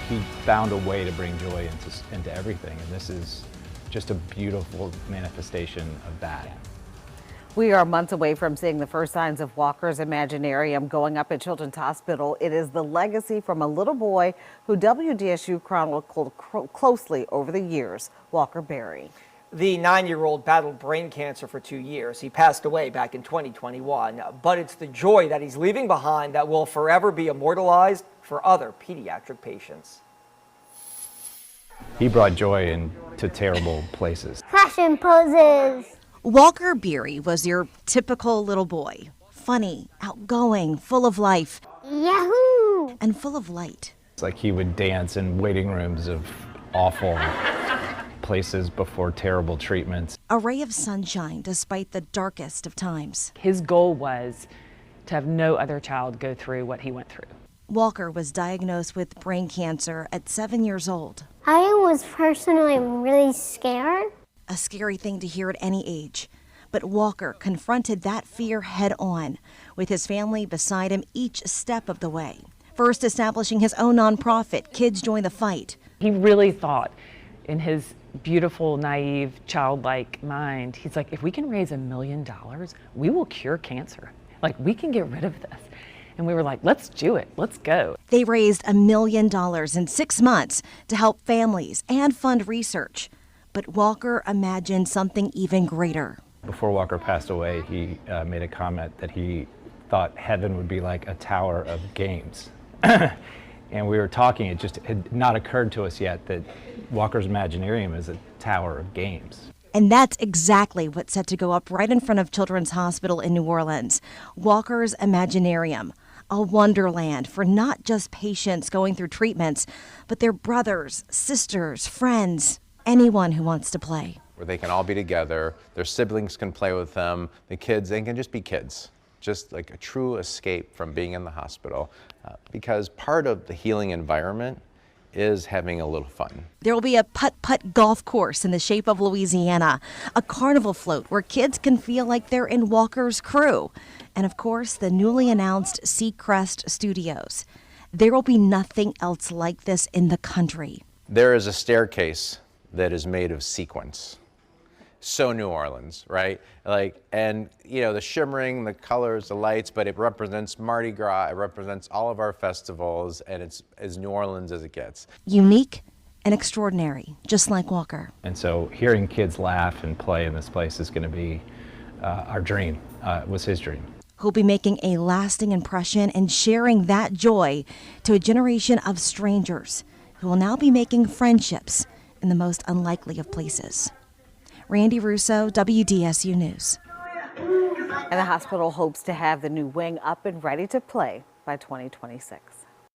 he found a way to bring joy into everything, and this is just a beautiful manifestation of that. We are months away from seeing the first signs of Walker's Imaginarium going up at Children's Hospital. It is the legacy from a little boy who WDSU chronicled closely over the years, Walker Berry. The 9-year-old battled brain cancer for 2 years. He passed away back in 2021, but it's the joy that he's leaving behind that will forever be immortalized for other pediatric patients. He brought joy into terrible places. Fashion poses. Walker Berry was your typical little boy. Funny, outgoing, full of life. Yahoo! And full of light. It's like he would dance in waiting rooms of awful places before terrible treatments. A ray of sunshine despite the darkest of times. His goal was to have no other child go through what he went through. Walker was diagnosed with brain cancer at 7 years old. I was personally really scared. A scary thing to hear at any age. But Walker confronted that fear head on, with his family beside him each step of the way. First establishing his own nonprofit, Kids Join the Fight. He really thought, in his beautiful, naive, childlike mind, he's like, if we can raise $1 million, we will cure cancer. Like, we can get rid of this. And we were like, let's do it, let's go. They raised $1 million in 6 months to help families and fund research. But Walker imagined something even greater. Before Walker passed away, he made a comment that he thought heaven would be like a tower of games. And we were talking, it just had not occurred to us yet that Walker's Imaginarium is a tower of games. And that's exactly what's set to go up right in front of Children's Hospital in New Orleans. Walker's Imaginarium, a wonderland for not just patients going through treatments, but their brothers, sisters, friends, anyone who wants to play. Where they can all be together, their siblings can play with them, the kids, they can just be kids. Just like a true escape from being in the hospital, because part of the healing environment is having a little fun. There will be a putt-putt golf course in the shape of Louisiana, a carnival float where kids can feel like they're in Walker's crew, and of course the newly announced Seacrest Studios. There will be nothing else like this in the country. There is a staircase that is made of sequins. So New Orleans, right? Like, and you know, the shimmering, the colors, the lights, but it represents Mardi Gras, it represents all of our festivals, and it's as New Orleans as it gets. Unique and extraordinary, just like Walker. And so hearing kids laugh and play in this place is going to be our dream, was his dream. Who'll be making a lasting impression and sharing that joy to a generation of strangers who will now be making friendships in the most unlikely of places. Randy Russo, WDSU News. And the hospital hopes to have the new wing up and ready to play by 2026.